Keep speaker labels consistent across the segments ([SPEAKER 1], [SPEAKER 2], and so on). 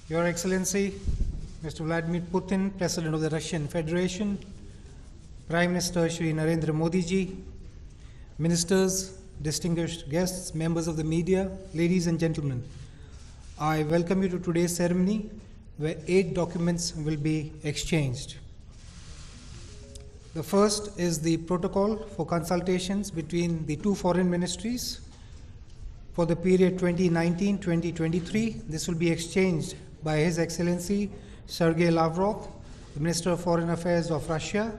[SPEAKER 1] Your Excellency, Mr. Vladimir Putin, President of the Russian Federation, Prime Minister Shri Narendra Modi ji, Ministers, distinguished guests, members of the media, ladies and gentlemen, I welcome you to today's ceremony where 8 documents will be exchanged. The first is the protocol for consultations between the 2 foreign ministries for the period 2019-2023. This will be exchanged by His Excellency Sergei Lavrov, the Minister of Foreign Affairs of Russia,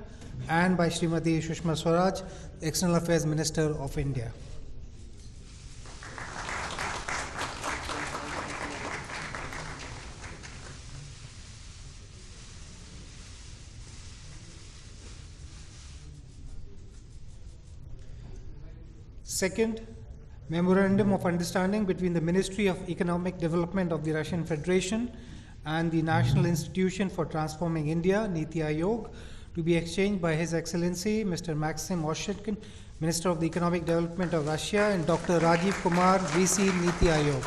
[SPEAKER 1] and by Srimati Sushma Swaraj, External Affairs Minister of India. Second, Memorandum of Understanding between the Ministry of Economic Development of the Russian Federation and the National Institution for Transforming India, Niti Aayog, to be exchanged by His Excellency Mr. Maxim Oshchkin, Minister of the Economic Development of Russia, and Dr. Rajiv Kumar, VC, Niti Aayog.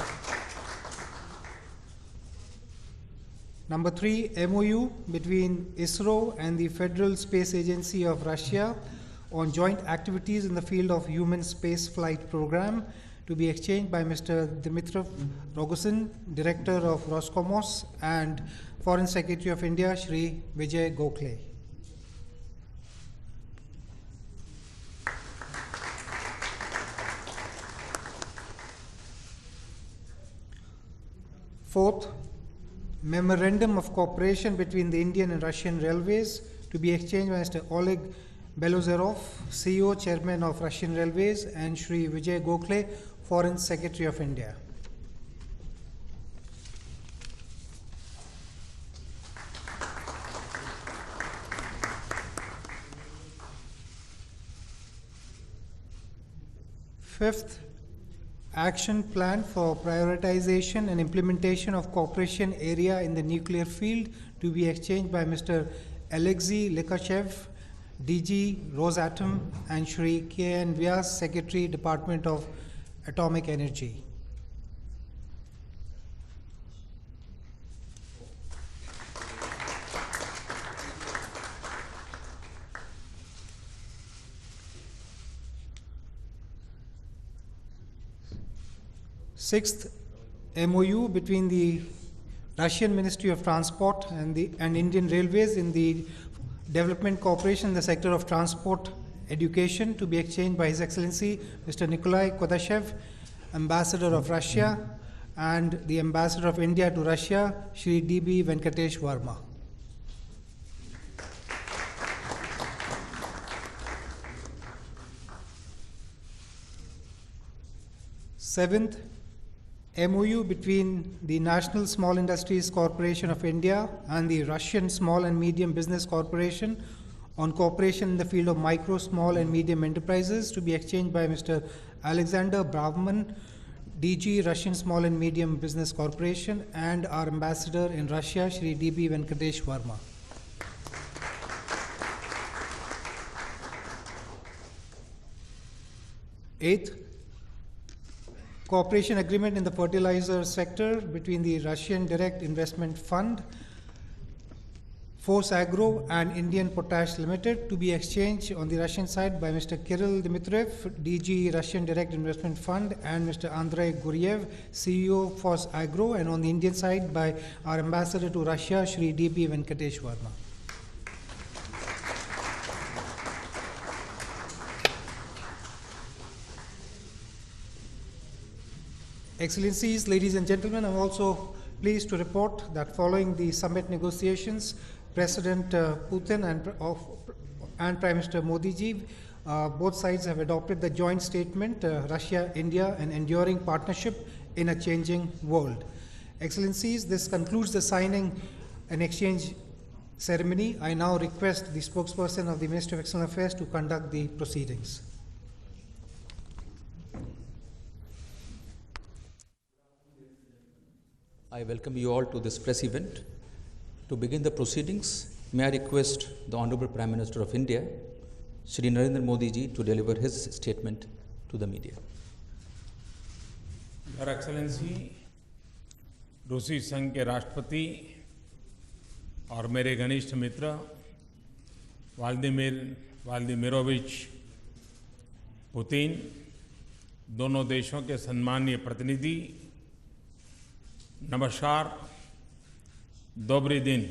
[SPEAKER 1] Number 3, MOU between ISRO and the Federal Space Agency of Russia on joint activities in the field of human space flight program, to be exchanged by Mr. Dmitrov Rogozin, Director of Roscosmos, and Foreign Secretary of India, Shri Vijay Gokhale. Fourth, Memorandum of Cooperation between the Indian and Russian Railways, to be exchanged by Mr. Oleg Belozerov, CEO, Chairman of Russian Railways, and Shri Vijay Gokhale, Foreign Secretary of India. Fifth, Action Plan for Prioritization and Implementation of Cooperation Area in the Nuclear Field, to be exchanged by Mr. Alexei Likachev, DG Rosatom, and Shri K.N. Vyas, Secretary, Department of Atomic Energy. Sixth, MOU between the Russian Ministry of Transport and Indian Railways in the development cooperation in the sector of transport education, to be exchanged by His Excellency Mr. Nikolai Kodashev, Ambassador of Russia, and the Ambassador of India to Russia, Shri D.B. Venkatesh Verma. Seventh, MOU between the National Small Industries Corporation of India and the Russian Small and Medium Business Corporation on cooperation in the field of micro, small and medium enterprises, to be exchanged by Mr. Alexander Bravman, DG Russian Small and Medium Business Corporation, and our Ambassador in Russia, Shri D.B. Venkatesh Verma. Eighth, Cooperation Agreement in the fertilizer sector between the Russian Direct Investment Fund, Force Agro, and Indian Potash Limited, to be exchanged on the Russian side by Mr. Kirill Dmitriev, DG Russian Direct Investment Fund, and Mr. Andrei Guriev, CEO Force Agro, and on the Indian side by our Ambassador to Russia, Shri D.B. Venkatesh Verma. Excellencies, ladies and gentlemen, I'm also pleased to report that following the summit negotiations, President Putin and Prime Minister Modi ji, both sides have adopted the joint statement, Russia-India, an enduring partnership in a changing world. Excellencies, this concludes the signing and exchange ceremony. I now request the spokesperson of the Ministry of External Affairs to conduct the proceedings.
[SPEAKER 2] I welcome you all to this press event. To begin the proceedings, may I request the Honorable Prime Minister of India, Shri Narendra Modi ji, to deliver his statement to the media.
[SPEAKER 3] Your Excellency, रूसी संघ के राष्ट्रपति और मेरे घनिष्ठ मित्र Vladimirovich Putin, दोनों देशों के सम्मानीय प्रतिनिधि, नमस्कार, दोबरी दिन।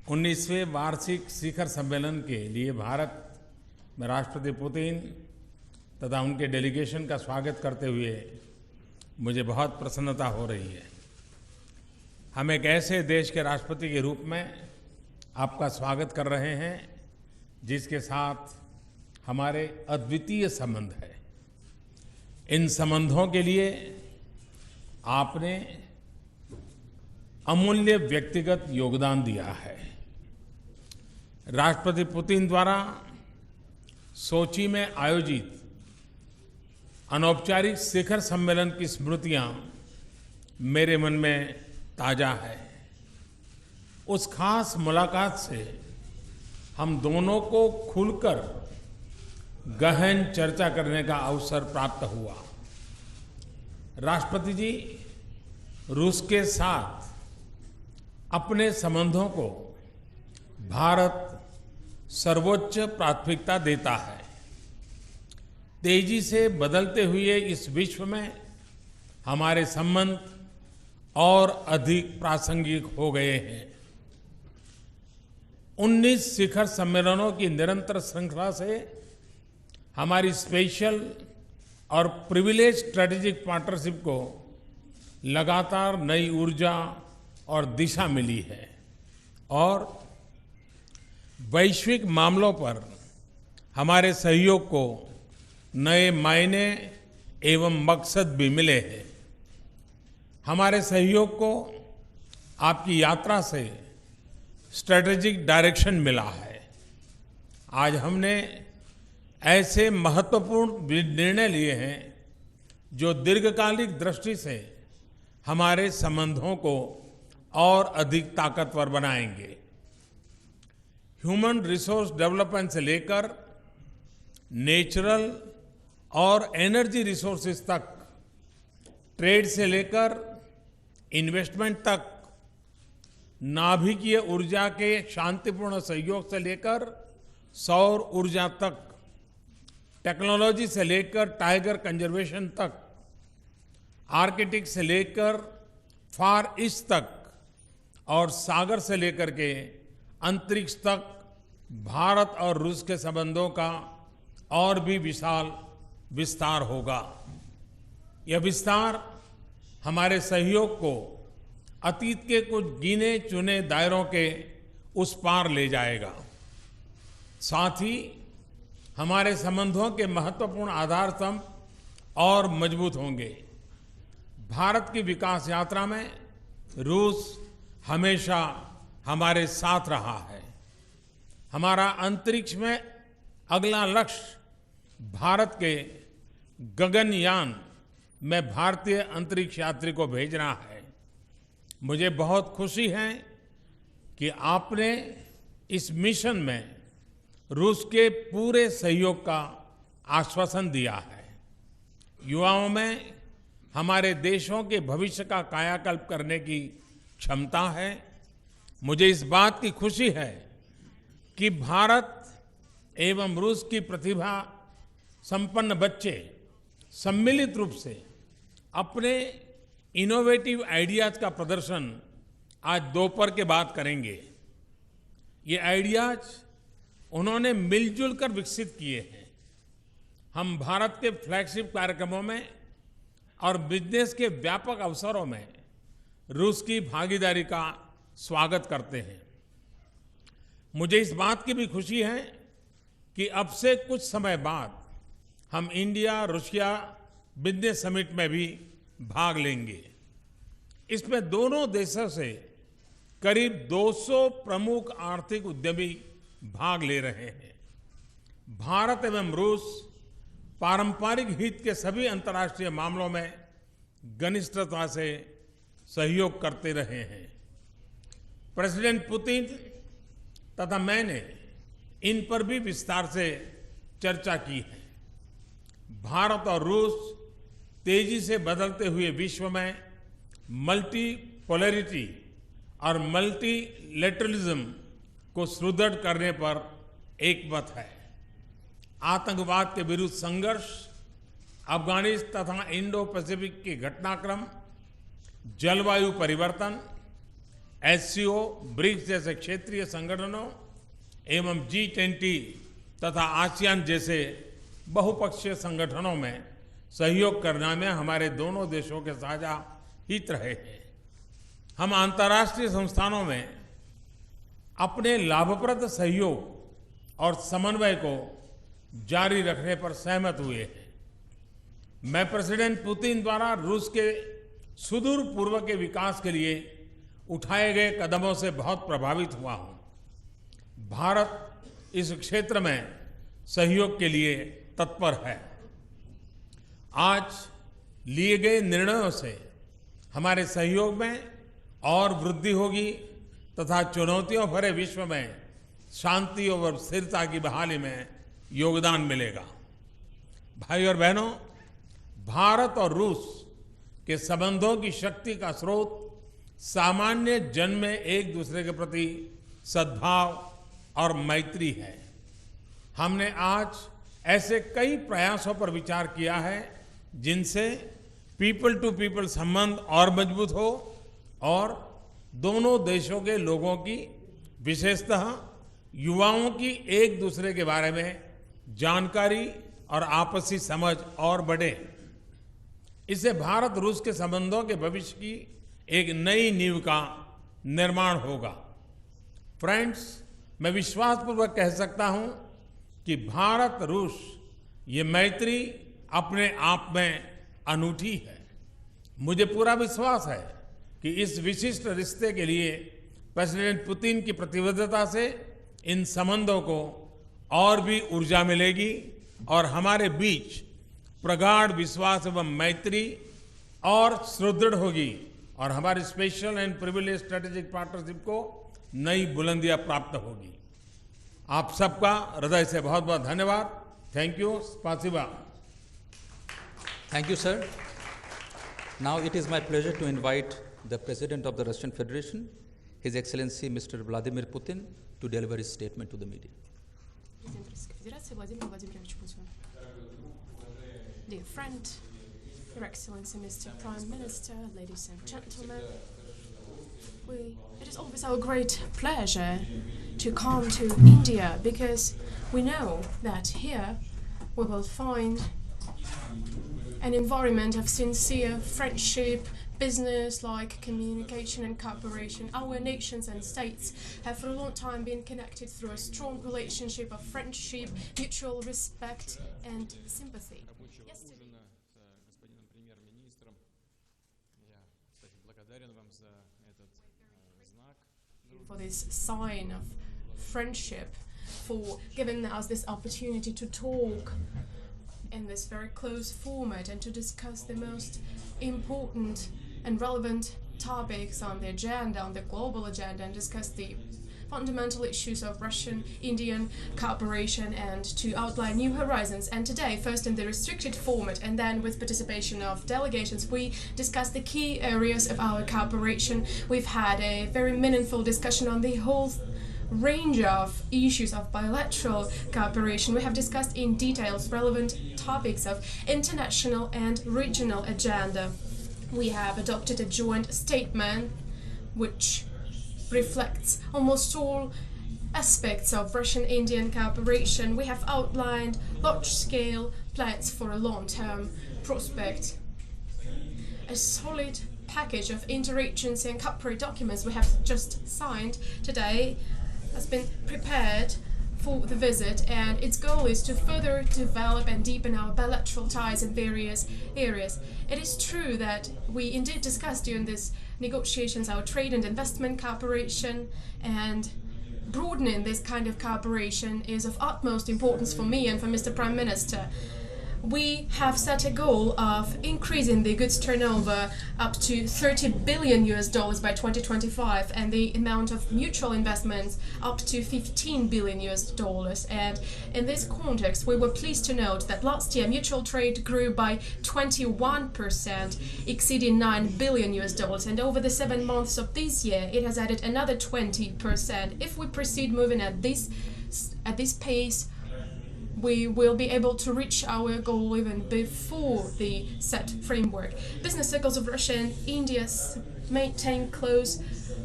[SPEAKER 3] 19वें वार्षिक शिखर सम्मेलन के लिए भारत में राष्ट्रपति पुतिन तथा उनके डेलीगेशन का स्वागत करते हुए मुझे बहुत प्रसन्नता हो रही है। हम एक ऐसे देश के राष्ट्रपति के रूप में आपका स्वागत कर रहे हैं जिसके साथ हमारे अद्वितीय संबंध है। इन संबंधों के लिए आपने अमूल्य व्यक्तिगत योगदान दिया है। राष्ट्रपति पुतिन द्वारा सोची में आयोजित अनौपचारिक शिखर सम्मेलन की स्मृतियां मेरे मन में ताजा है। उस खास मुलाकात से हम दोनों को खुलकर गहन चर्चा करने का अवसर प्राप्त हुआ। राष्ट्रपति जी रूस के साथ अपने संबंधों को भारत सर्वोच्च प्राथमिकता देता है। तेजी से बदलते हुए इस विश्व में हमारे संबंध और अधिक प्रासंगिक हो गए हैं। 19 शिखर सम्मेलनों की निरंतर श्रृंखला से हमारी स्पेशल और प्रिविलेज स्ट्रेटेजिक पार्टनरशिप को लगातार नई ऊर्जा और दिशा मिली है और वैश्विक मामलों पर हमारे सहयोग को नए मायने एवं मकसद भी मिले हैं। हमारे सहयोग को आपकी यात्रा से स्ट्रेटेजिक डायरेक्शन मिला है। आज हमने ऐसे महत्वपूर्ण निर्णय लिए हैं जो दीर्घकालिक दृष्टि से हमारे संबंधों को और अधिक ताकतवर बनाएंगे। ह्यूमन रिसोर्स डेवलपमेंट से लेकर नेचुरल और एनर्जी रिसोर्सेज तक, ट्रेड से लेकर इन्वेस्टमेंट तक, नाभिकीय ऊर्जा के शांतिपूर्ण सहयोग से लेकर सौर ऊर्जा तक, टेक्नोलॉजी से लेकर टाइगर कंजर्वेशन तक, आर्किटिक से लेकर फार ईस्ट तक और सागर से लेकर के अंतरिक्ष तक भारत और रूस के संबंधों का और भी विशाल विस्तार होगा। यह विस्तार हमारे सहयोग को अतीत के कुछ गिने चुने दायरों के उस पार ले जाएगा। साथ ही हमारे संबंधों के महत्वपूर्ण आधार स्तंभ और मजबूत होंगे। भारत की विकास यात्रा में रूस हमेशा हमारे साथ रहा है। हमारा अंतरिक्ष में अगला लक्ष्य भारत के गगनयान में भारतीय अंतरिक्ष यात्री को भेजना है। मुझे बहुत खुशी है कि आपने इस मिशन में रूस के पूरे सहयोग का आश्वासन दिया है। युवाओं में हमारे देशों के भविष्य का कायाकल्प करने की क्षमता है। मुझे इस बात की खुशी है कि भारत एवं रूस की प्रतिभा संपन्न बच्चे सम्मिलित रूप से अपने इनोवेटिव आइडियाज का प्रदर्शन आज दोपहर के बाद करेंगे। ये आइडियाज उन्होंने मिलजुल कर विकसित किए हैं। हम भारत के फ्लैगशिप कार्यक्रमों में और बिजनेस के व्यापक अवसरों में रूस की भागीदारी का स्वागत करते हैं। मुझे इस बात की भी खुशी है कि अब से कुछ समय बाद हम इंडिया रूसिया बिजनेस समिट में भी भाग लेंगे। इसमें दोनों देशों से करीब 200 प्रमुख आर्थिक उद्यमी भाग ले रहे हैं। भारत एवं रूस पारंपरिक हित के सभी अंतर्राष्ट्रीय मामलों में घनिष्ठता से सहयोग करते रहे हैं। प्रेसिडेंट पुतिन तथा मैंने इन पर भी विस्तार से चर्चा की है। भारत और रूस तेजी से बदलते हुए विश्व में मल्टीपोलैरिटी और मल्टीलेटरलिज्म को सुदृढ़ करने पर एकमत है। आतंकवाद के विरुद्ध संघर्ष, अफगानिस्तान तथा इंडो पैसिफिक के घटनाक्रम, जलवायु परिवर्तन, एससीओ, ब्रिक्स जैसे क्षेत्रीय संगठनों एवं G20 तथा आसियान जैसे बहुपक्षीय संगठनों में सहयोग करने में हमारे दोनों देशों के साझा हित रहे हैं। हम अंतर्राष्ट्रीय संस्थानों में अपने लाभप्रद सहयोग और समन्वय को जारी रखने पर सहमत हुए हैं। मैं प्रेसिडेंट पुतिन द्वारा रूस के सुदूर पूर्व के विकास के लिए उठाए गए कदमों से बहुत प्रभावित हुआ हूं। भारत इस क्षेत्र में सहयोग के लिए तत्पर है। आज लिए गए निर्णयों से हमारे सहयोग में और वृद्धि होगी तथा चुनौतियों भरे विश्व में शांति और स्थिरता की बहाली में योगदान मिलेगा। भाई और बहनों, भारत और रूस के संबंधों की शक्ति का स्रोत सामान्य जन में एक दूसरे के प्रति सद्भाव और मैत्री है। हमने आज ऐसे कई प्रयासों पर विचार किया है जिनसे पीपल टू पीपल संबंध और मजबूत हो और दोनों देशों के लोगों की, विशेषतः युवाओं की एक दूसरे के बारे में जानकारी और आपसी समझ और बढ़े। इससे भारत रूस के संबंधों के भविष्य की एक नई नींव का निर्माण होगा। फ्रेंड्स, मैं विश्वासपूर्वक कह सकता हूं कि भारत रूस ये मैत्री अपने आप में अनूठी है। मुझे पूरा विश्वास है कि इस विशिष्ट रिश्ते के लिए प्रेसिडेंट पुतिन की प्रतिबद्धता से इन संबंधों को और भी ऊर्जा मिलेगी और हमारे बीच प्रगाढ़ विश्वास एवं मैत्री और सुदृढ़ होगी और हमारी special and privilege strategic partnership को नई बुलंदियां प्राप्त होगी। आप सबका हृदय से बहुत बहुत धन्यवाद। Thank you. स्पासिबा।
[SPEAKER 2] Thank you, sir. Now it is my pleasure to invite the President of the Russian Federation, His Excellency Mr. Vladimir Putin, to deliver his statement to the media.
[SPEAKER 4] Президент Российской Федерации Владимир Владимирович Путин. Dear friend, Your Excellency Mr. Prime Minister, ladies and gentlemen, it is always our great pleasure to come to India because we know that here we will find an environment of sincere friendship, business-like communication and cooperation. Our nations and states have for a long time been connected through a strong relationship of friendship, mutual respect and sympathy. For this sign of friendship, for giving us this opportunity to talk in this very close format and to discuss the most important and relevant topics on the agenda, on the global agenda, and discuss the fundamental issues of Russian-Indian cooperation and to outline new horizons. And today, first in the restricted format and then with participation of delegations, we discussed the key areas of our cooperation. We've had a very meaningful discussion on the whole range of issues of bilateral cooperation. We have discussed in details relevant topics of international and regional agenda. We have adopted a joint statement which reflects almost all aspects of Russian-Indian cooperation. We have outlined large-scale plans for a long-term prospect. A solid package of interagency and cooperation documents we have just signed today has been prepared for the visit, and its goal is to further develop and deepen our bilateral ties in various areas. It is true that we indeed discussed during these negotiations our trade and investment cooperation, and broadening this kind of cooperation is of utmost importance for me and for Mr. Prime Minister. we have set a goal of increasing the goods turnover up to $30 billion by 2025, and the amount of mutual investments up to $15 billion. And in this context, we were pleased to note that last year mutual trade grew by 21%, exceeding $9 billion. And over the 7 months of this year, it has added another 20%. If we proceed moving at this pace, we will be able to reach our goal even before the set framework. Business circles of Russia and India maintain close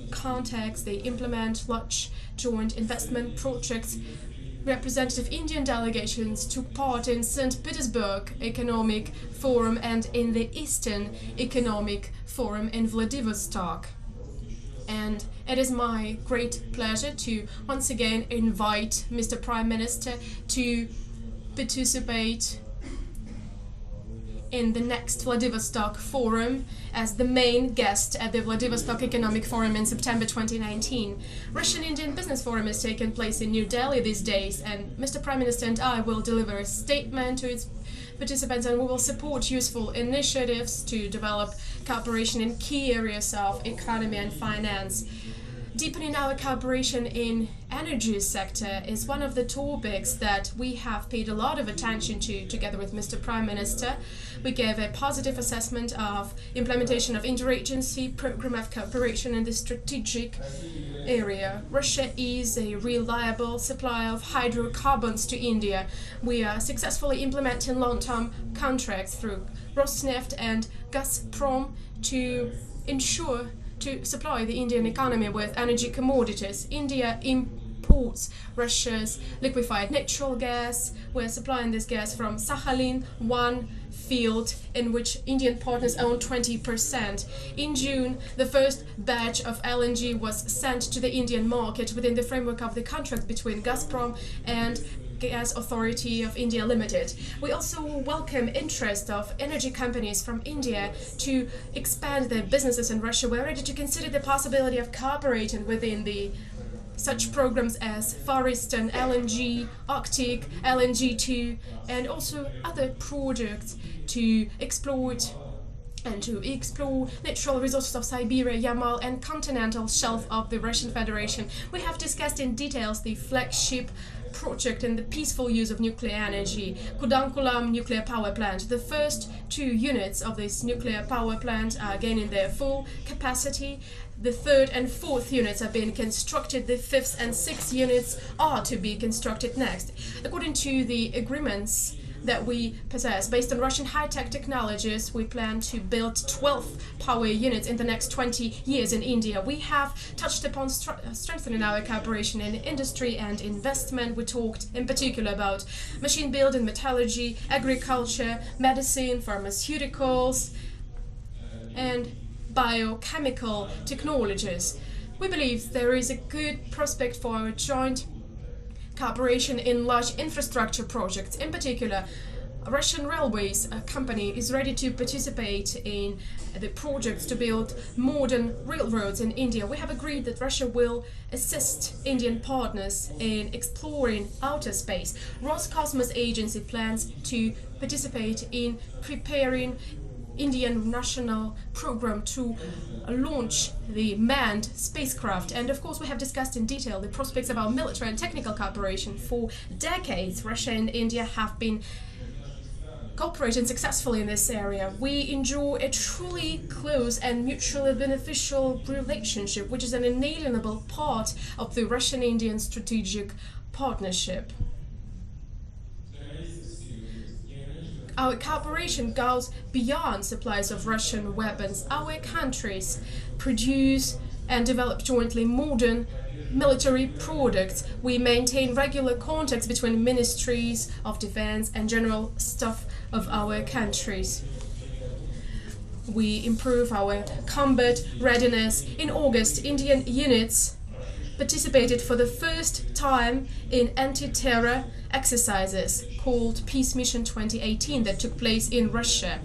[SPEAKER 4] contacts. They implement large joint investment projects. Representative Indian delegations took part in St. Petersburg Economic Forum and in the Eastern Economic Forum in Vladivostok. And it is my great pleasure to once again invite Mr. Prime Minister to participate in the next Vladivostok Forum as the main guest at the Vladivostok Economic Forum in September 2019. Russian-Indian Business Forum is taking place in New Delhi these days, and Mr. Prime Minister and I will deliver a statement to its participants, and we will support useful initiatives to develop cooperation in key areas of economy and finance. Deepening our cooperation in energy sector is one of the topics that we have paid a lot of attention to together with Mr. Prime Minister. We gave a positive assessment of implementation of interagency program of cooperation in the strategic area. Russia is a reliable supplier of hydrocarbons to India. We are successfully implementing long-term contracts through Rosneft and Gazprom to ensure to supply the Indian economy with energy commodities. India imports Russia's liquefied natural gas. We're supplying this gas from Sakhalin, one field in which Indian partners own 20%. In June, the first batch of LNG was sent to the Indian market within the framework of the contract between Gazprom and Gas Authority of India Limited. We also welcome interest of energy companies from India to expand their businesses in Russia. We're ready to consider the possibility of cooperating within the such programs as Far Eastern LNG, Arctic, LNG2, and also other projects to exploit and to explore natural resources of Siberia, Yamal, and continental shelf of the Russian Federation. We have discussed in details the flagship project in the peaceful use of nuclear energy, Kudankulam nuclear power plant. The first 2 units of this nuclear power plant are gaining their full capacity. The 3rd and 4th units have been constructed. The 5th and 6th units are to be constructed next. According to the agreements that we possess, based on Russian high-tech technologies, we plan to build 12 power units in the next 20 years in India. We have touched upon strengthening our cooperation in industry and investment. We talked in particular about machine building, metallurgy, agriculture, medicine, pharmaceuticals, and biochemical technologies. We believe there is a good prospect for our joint cooperation in large infrastructure projects. In particular, Russian Railways company is ready to participate in the projects to build modern railroads in India. We have agreed that Russia will assist Indian partners in exploring outer space. Roscosmos Agency plans to participate in preparing Indian national program to launch the manned spacecraft. And of course, we have discussed in detail the prospects of our military and technical cooperation. For decades, Russia and India have been cooperating successfully in this area. We enjoy a truly close and mutually beneficial relationship, which is an inalienable part of the Russian-Indian strategic partnership. Our cooperation goes beyond supplies of Russian weapons. Our countries produce and develop jointly modern military products. We maintain regular contacts between ministries of defense and general staff of our countries. We improve our combat readiness. In August, Indian units participated for the first time in anti-terror exercises called Peace Mission 2018 that took place in Russia.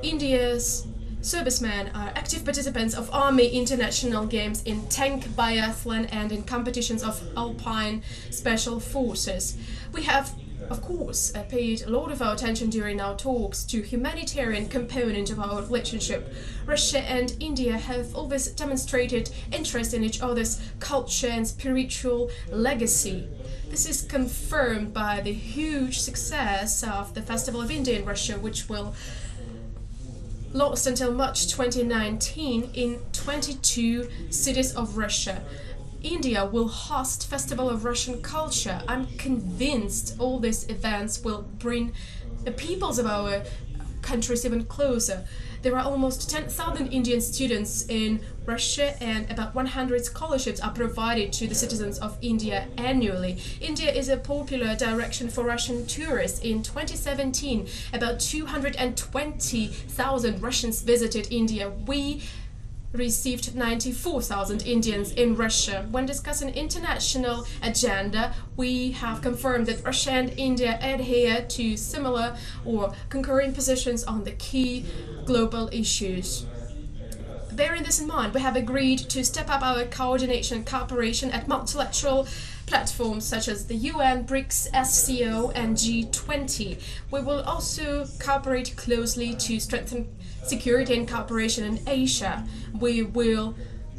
[SPEAKER 4] India's servicemen are active participants of Army International Games in tank biathlon and in competitions of Alpine Special Forces. We have of course, paid a lot of our attention during our talks to humanitarian component of our relationship. Russia and India have always demonstrated interest in each other's culture and spiritual legacy. This is confirmed by the huge success of the Festival of India in Russia, which will last until March 2019 in 22 cities of Russia. India will host Festival of Russian Culture. I'm convinced all these events will bring the peoples of our countries even closer. There are almost 10,000 Indian students in Russia, and about 100 scholarships are provided to the citizens of India annually. India is a popular direction for Russian tourists. In 2017, about 220,000 Russians visited India. We received 94,000 Indians in Russia. When discussing international agenda, we have confirmed that Russia and India adhere to similar or concurrent positions on the key global issues. Bearing this in mind, we have agreed to step up our coordination and cooperation at multilateral platforms such as the UN, BRICS, SCO, and G20. We will also cooperate closely to strengthen security and cooperation in Asia. We will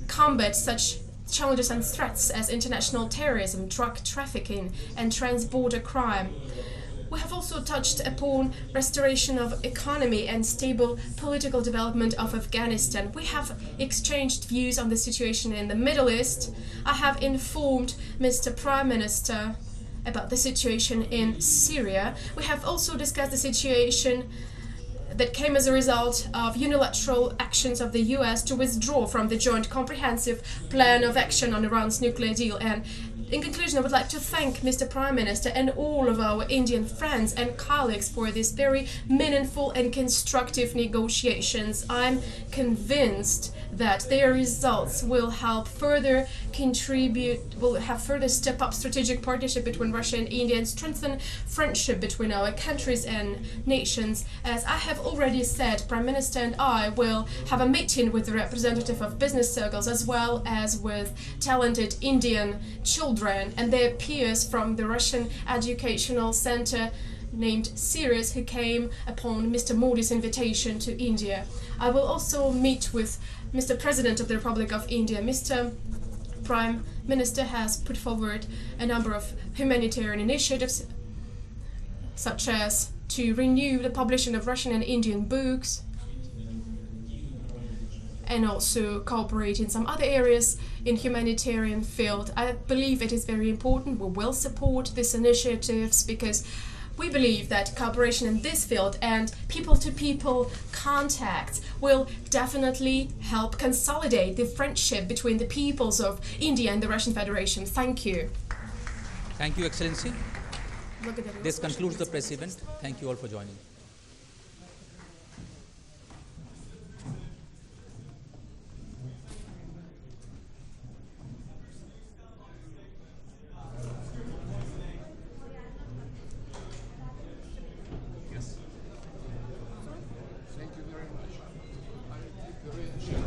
[SPEAKER 4] combat such challenges and threats as international terrorism, drug trafficking, and transborder crime. We have also touched upon restoration of economy and stable political development of Afghanistan. We have exchanged views on the situation in the Middle East. I have informed Mr. Prime Minister about the situation in Syria. We have also discussed the situation that came as a result of unilateral actions of the US to withdraw from the Joint Comprehensive Plan of Action on Iran's nuclear deal. And in conclusion, I would like to thank Mr. Prime Minister and all of our Indian friends and colleagues for these very meaningful and constructive negotiations. I'm convinced that their results will help further step up strategic partnership between Russia and India and strengthen friendship between our countries and nations. As I have already said, Prime Minister and I will have a meeting with the representative of business circles as well as with talented Indian children and their peers from the Russian Educational Center named Sirius, who came upon Mr. Modi's invitation to India. I will also meet with Mr. President of the Republic of India. Mr. Prime Minister has put forward a number of humanitarian initiatives, such as to renew the publishing of Russian and Indian books, and also cooperate in some other areas in humanitarian field. I believe it is very important. We will support these initiatives because we believe that cooperation in this field and people-to-people contacts will definitely help consolidate the friendship between the peoples of India and the Russian Federation. Thank you.
[SPEAKER 2] Thank you, Excellency. This concludes the press event. Thank you all for joining.
[SPEAKER 5] Thank you very much.